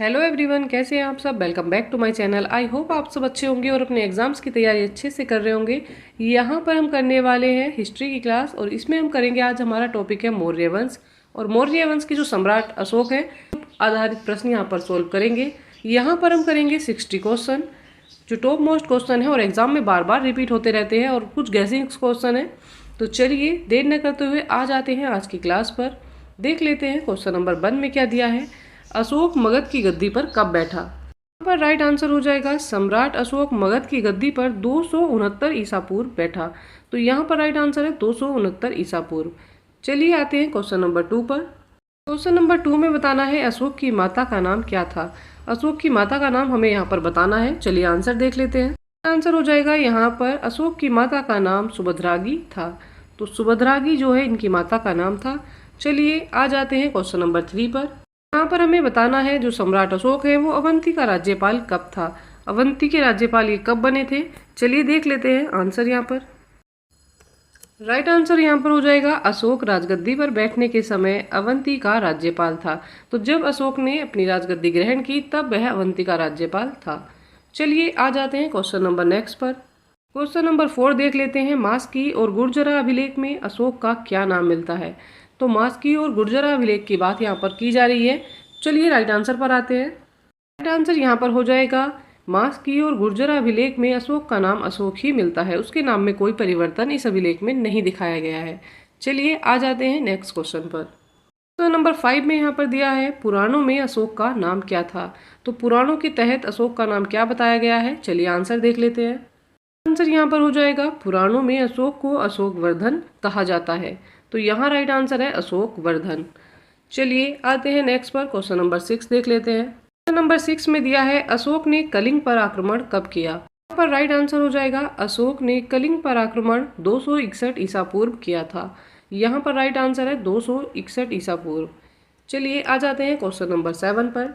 Hello everyone, कैसे हैं आप सब। Welcome back to my channel. I hope आप सब अच्छे होंगे और अपने एग्जाम्स की तैयारी अच्छे से कर रहे होंगे। यहाँ पर हम करने वाले हैं हिस्ट्री की क्लास और इसमें हम करेंगे आज हमारा टॉपिक है मौर्य वंश। और मौर्य वंश के जो सम्राट अशोक है आधारित प्रश्न यहाँ पर सोल्व करेंगे। यहाँ पर हम करेंगे 60 क्वेश्चन जो टॉप मोस्ट क्वेश्चन है और एग्जाम में बार बार रिपीट होते रहते हैं और कुछ गैसिंग क्वेश्चन है। तो चलिए देर न करते हुए आ जाते हैं आज की क्लास पर। देख लेते हैं क्वेश्चन नंबर 1 में क्या दिया है। अशोक मगध की गद्दी पर कब बैठा। यहाँ पर राइट आंसर हो जाएगा सम्राट अशोक मगध की गद्दी पर 269 ईसा पूर्व बैठा। तो यहाँ पर राइट आंसर है 269 ईसा पूर्व। चलिए आते हैं क्वेश्चन नंबर 2 पर। क्वेश्चन नंबर 2 में बताना है अशोक की माता का नाम क्या था। अशोक की माता का नाम हमें यहाँ पर बताना है। चलिए आंसर देख लेते हैं। आंसर हो जाएगा यहाँ पर अशोक की माता का नाम सुभद्रागी था। तो सुभद्रागी जो है इनकी माता का नाम था। चलिए आ जाते हैं क्वेश्चन नंबर 3 पर। यहाँ पर हमें बताना है जो सम्राट अशोक है वो अवंती का राज्यपाल कब था। अवंती के राज्यपाल ये कब बने थे। चलिए देख लेते हैं आंसर यहाँ पर। राइट आंसर यहाँ पर हो जाएगा अशोक राजगद्दी पर बैठने के समय अवंती का राज्यपाल था। तो जब अशोक ने अपनी राजगद्दी ग्रहण की तब वह अवंती का राज्यपाल था। चलिए आ जाते हैं क्वेश्चन नंबर नेक्स्ट पर। क्वेश्चन नंबर 4 देख लेते हैं। मास्की और गुर्जरा अभिलेख में अशोक का क्या नाम मिलता है। तो मास्की और गुर्जरा अभिलेख की बात यहाँ पर की जा रही है। चलिए राइट आंसर पर आते हैं। राइट आंसर यहाँ पर हो जाएगा मास्की और गुर्जरा अभिलेख में अशोक का नाम अशोक ही मिलता है। उसके नाम में कोई परिवर्तन इस अभिलेख में नहीं दिखाया गया है। चलिए आ जाते हैं नेक्स्ट क्वेश्चन पर। तो नंबर 5 में यहाँ पर दिया है पुराणों में अशोक का नाम क्या था। तो पुराणों के तहत अशोक का नाम क्या बताया गया है। चलिए आंसर देख लेते हैं। आंसर यहाँ पर हो जाएगा पुराणों में अशोक को अशोक वर्धन कहा जाता है। तो यहाँ राइट आंसर है अशोक वर्धन। चलिए आते हैं नेक्स्ट पर। क्वेश्चन नंबर 6 देख लेते हैं। क्वेश्चन नंबर 6 में दिया है अशोक ने कलिंग पर आक्रमण कब किया। यहाँ पर राइट आंसर हो जाएगा अशोक ने कलिंग पर आक्रमण 261 ईसा पूर्व किया था। यहाँ पर राइट आंसर है 261 ईसा पूर्व। चलिए आ जाते हैं क्वेश्चन नंबर 7 पर।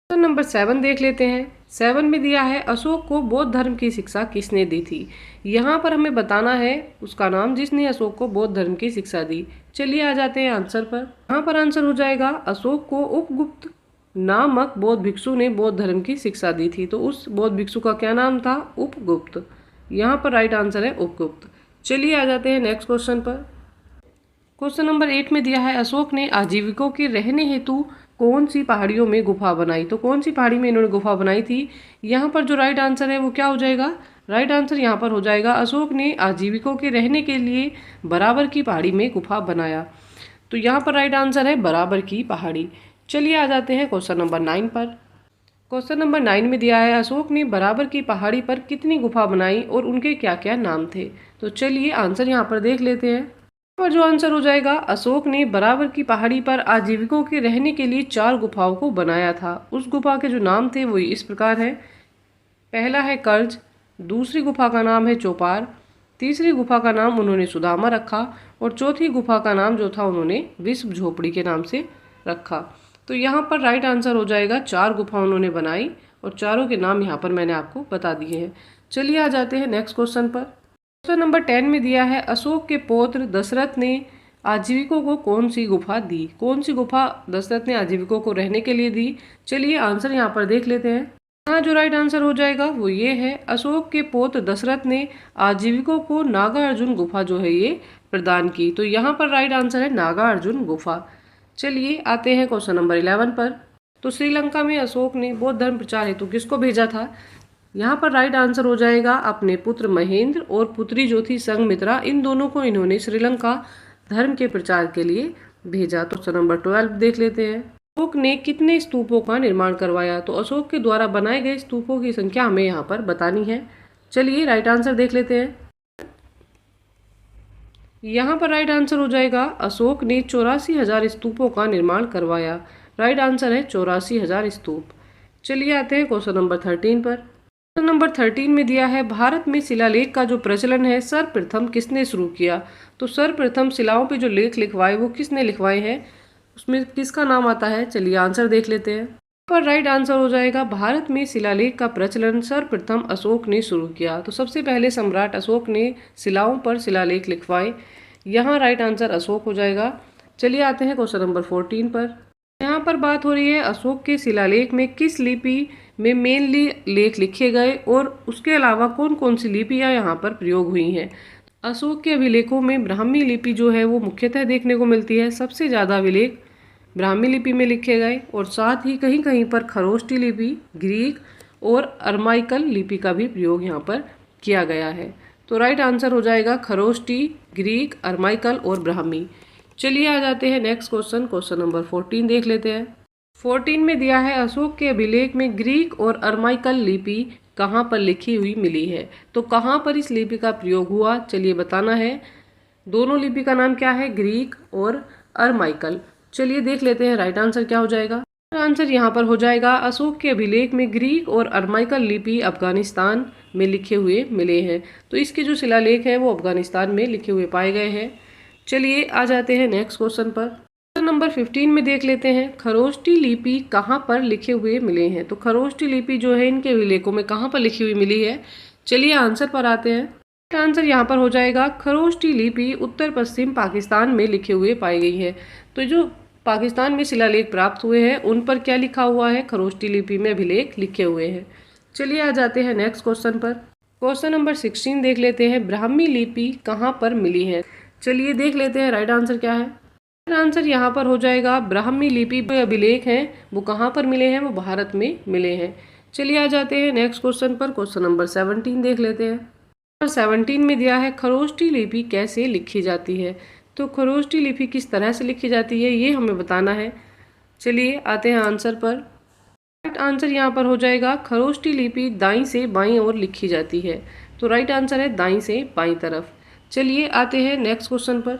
क्वेश्चन नंबर 7 देख लेते हैं। 7 में दिया है अशोक को बौद्ध धर्म की शिक्षा किसने दी थी। यहाँ पर हमें बताना है उसका नाम जिसने अशोक को बौद्ध धर्म की शिक्षा दी। चलिए आ जाते हैं आंसर पर। यहाँ पर आंसर हो जाएगा अशोक को उपगुप्त नामक बौद्ध भिक्षु ने बौद्ध धर्म की शिक्षा दी थी। तो उस बौद्ध भिक्षु का क्या नाम था। उपगुप्त। यहाँ पर राइट आंसर है उपगुप्त। चलिए आ जाते हैं नेक्स्ट क्वेश्चन पर। क्वेश्चन नंबर 8 में दिया है अशोक ने आजीविकों के रहने हेतु कौन सी पहाड़ियों में गुफा बनाई। तो कौन सी पहाड़ी में इन्होंने गुफा बनाई थी। यहाँ पर जो राइट आंसर है वो क्या हो जाएगा। राइट आंसर यहाँ पर हो जाएगा अशोक ने आजीविकों के रहने के लिए बराबर की पहाड़ी में गुफा बनाया। तो यहाँ पर राइट आंसर है बराबर की पहाड़ी। चलिए आ जाते हैं क्वेश्चन नंबर 9 पर। क्वेश्चन नंबर 9 में दिया है अशोक ने बराबर की पहाड़ी पर कितनी गुफा बनाई और उनके क्या क्या नाम थे। तो चलिए आंसर यहाँ पर देख लेते हैं। और जो आंसर हो जाएगा अशोक ने बराबर की पहाड़ी पर आजीविकों के रहने के लिए 4 गुफाओं को बनाया था। उस गुफा के जो नाम थे वो इस प्रकार है। पहला है कर्ज, दूसरी गुफा का नाम है चौपार, तीसरी गुफा का नाम उन्होंने सुदामा रखा और चौथी गुफा का नाम जो था उन्होंने विश्व झोपड़ी के नाम से रखा। तो यहाँ पर राइट आंसर हो जाएगा 4 गुफा उन्होंने बनाई और चारों के नाम यहाँ पर मैंने आपको बता दिए हैं। चलिए आ जाते हैं नेक्स्ट क्वेश्चन पर। क्वेश्चन नंबर 10 में दिया है अशोक के पौत्र दशरथ ने आजीविकों को कौन सी गुफा दी। कौन सी गुफा दशरथ ने आजीविकों को रहने के लिए दी। चलिए आंसर यहाँ पर देख लेते हैं। यहाँ जो राइट आंसर हो जाएगा वो ये है अशोक के पौत्र दशरथ ने आजीविकों को नागा अर्जुन गुफा जो है ये प्रदान की। तो यहाँ पर राइट आंसर है नागा अर्जुन गुफा। चलिए आते हैं क्वेश्चन नंबर 11 पर। तो श्रीलंका में अशोक ने बौद्ध धर्म प्रचार हेतु किसको भेजा था। यहाँ पर राइट आंसर हो जाएगा अपने पुत्र महेंद्र और पुत्री जो थी संघमित्रा, इन दोनों को इन्होंने श्रीलंका धर्म के प्रचार के लिए भेजा। तो क्वेश्चन नंबर 12 देख लेते हैं। अशोक ने कितने स्तूपों का निर्माण करवाया। तो अशोक के द्वारा बनाए गए स्तूपों की संख्या हमें यहाँ पर बतानी है। चलिए राइट आंसर देख लेते हैं। यहाँ पर राइट आंसर हो जाएगा अशोक ने 84,000 स्तूपों का निर्माण करवाया। राइट आंसर है 84,000 स्तूप। चलिए आते हैं क्वेश्चन नंबर 13 पर। क्वेश्चन नंबर 13 में दिया है भारत में शिलालेख का जो प्रचलन है सर्वप्रथम किसने शुरू किया। तो सर्वप्रथम शिलाओं पे जो लेख लिखवाए वो किसने लिखवाए हैं, उसमें किसका नाम आता है। चलिए आंसर देख लेते हैं। पर राइट आंसर हो जाएगा भारत में शिलालेख का प्रचलन सर्वप्रथम अशोक ने शुरू किया। तो सबसे पहले सम्राट अशोक ने शिलाओं पर शिलालेख लिखवाए। यहाँ राइट आंसर अशोक हो जाएगा। चलिए आते हैं क्वेश्चन नंबर 14 पर। यहाँ पर बात हो रही है अशोक के शिलालेख में किस लिपि में मेनली लेख लिखे गए और उसके अलावा कौन कौन सी लिपियाँ यहाँ पर प्रयोग हुई हैं। अशोक के अभिलेखों में ब्राह्मी लिपि जो है वो मुख्यतः देखने को मिलती है। सबसे ज़्यादा अभिलेख ब्राह्मी लिपि में लिखे गए और साथ ही कहीं कहीं पर खरोष्टी लिपि, ग्रीक और अरमाइकल लिपि का भी प्रयोग यहाँ पर किया गया है। तो राइट आंसर हो जाएगा खरोष्टी, ग्रीक, अरमाइकल और ब्राह्मी। चलिए आ जाते हैं नेक्स्ट क्वेश्चन नंबर 14 देख लेते हैं। 14 में दिया है अशोक के अभिलेख में ग्रीक और अरमाइकल लिपि कहाँ पर लिखी हुई मिली है। तो कहाँ पर इस लिपि का प्रयोग हुआ, चलिए बताना है। दोनों लिपि का नाम क्या है, ग्रीक और अरमाइकल। चलिए देख लेते हैं राइट आंसर क्या हो जाएगा। आंसर यहाँ पर हो जाएगा अशोक के अभिलेख में ग्रीक और अरमाइकल लिपि अफगानिस्तान में लिखे हुए मिले हैं। तो इसके जो शिलालेख हैं वो अफगानिस्तान में लिखे हुए पाए गए हैं। चलिए आ जाते हैं नेक्स्ट क्वेश्चन पर। क्वेश्चन नंबर 15 में देख लेते हैं खरोष्टी लिपि कहाँ पर लिखे हुए मिले हैं। तो खरोष्टी लिपि जो है इनके अभिलेखों में कहाँ पर लिखी हुई मिली है। चलिए आंसर पर आते हैं। आंसर यहाँ पर हो जाएगा खरोष्टी लिपि उत्तर पश्चिम पाकिस्तान में लिखे हुए पाई गई है। तो जो पाकिस्तान में शिलालेख प्राप्त हुए हैं उन पर क्या लिखा हुआ है, खरोष्टी लिपि में अभिलेख लिखे हुए हैं। चलिए आ जाते हैं नेक्स्ट क्वेश्चन पर। क्वेश्चन नंबर 16 देख लेते हैं ब्राह्मी लिपि कहाँ पर मिली है। चलिए देख लेते हैं राइट आंसर क्या है। राइट आंसर यहाँ पर हो जाएगा ब्राह्मी लिपि अभिलेख हैं वो कहाँ पर मिले हैं, वो भारत में मिले हैं। चलिए आ जाते हैं नेक्स्ट क्वेश्चन पर। क्वेश्चन नंबर 17 देख लेते हैं। 17 में दिया है खरोष्टी लिपि कैसे लिखी जाती है। तो खरोष्टी लिपि किस तरह से लिखी जाती है ये हमें बताना है। चलिए आते हैं आंसर पर। राइट आंसर यहाँ पर हो जाएगा खरोष्टी लिपि दाईं से बाईं ओर लिखी जाती है। तो राइट आंसर है दाईं से बाईं तरफ। चलिए आते हैं नेक्स्ट क्वेश्चन पर।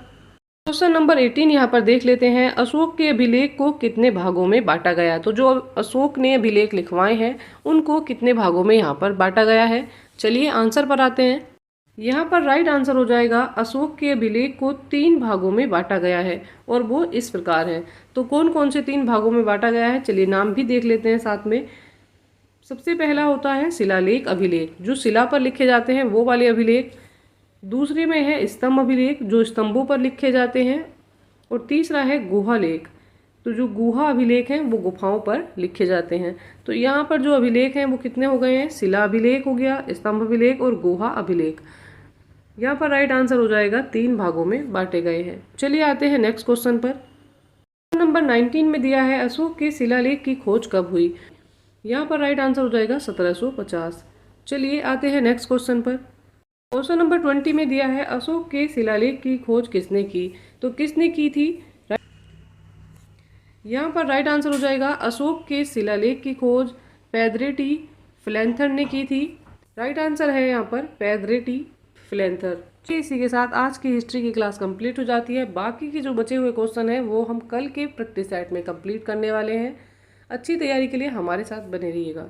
क्वेश्चन नंबर 18 यहाँ पर देख लेते हैं अशोक के अभिलेख को कितने भागों में बांटा गया। तो जो अशोक ने अभिलेख लिखवाए हैं उनको कितने भागों में यहाँ पर बांटा गया है। चलिए आंसर पर आते हैं। यहाँ पर राइट आंसर हो जाएगा अशोक के अभिलेख को 3 भागों में बांटा गया है और वो इस प्रकार है। तो कौन कौन से 3 भागों में बांटा गया है, चलिए नाम भी देख लेते हैं साथ में। सबसे पहला होता है शिलालेख अभिलेख, जो शिला पर लिखे जाते हैं वो वाले अभिलेख। दूसरे में है स्तंभ अभिलेख, जो स्तंभों पर लिखे जाते हैं। और तीसरा है गुहा लेख, तो जो गुहा अभिलेख हैं वो गुफाओं पर लिखे जाते हैं। तो यहाँ पर जो अभिलेख हैं वो कितने हो गए हैं, शिला अभिलेख हो गया, स्तंभ अभिलेख और गुहा अभिलेख। यहाँ पर राइट आंसर हो जाएगा 3 भागों में बांटे गए हैं। चलिए आते हैं नेक्स्ट क्वेश्चन पर। नंबर 19 में दिया है अशोक के शिलालेख की खोज कब हुई। यहाँ पर राइट आंसर हो जाएगा 1750। चलिए आते हैं नेक्स्ट क्वेश्चन पर। क्वेश्चन नंबर 20 में दिया है अशोक के शिलालेख की खोज किसने की। तो किसने की थी, यहाँ पर राइट आंसर हो जाएगा अशोक के शिलालेख की खोज पैदरेटी फ्लेंथर ने की थी। राइट आंसर है यहाँ पर पैदरेटी फ्लेंथर। इसी के साथ आज की हिस्ट्री की क्लास कंप्लीट हो जाती है। बाकी के जो बचे हुए क्वेश्चन हैं वो हम कल के प्रैक्टिस सेट में कंप्लीट करने वाले हैं। अच्छी तैयारी के लिए हमारे साथ बने रहिएगा।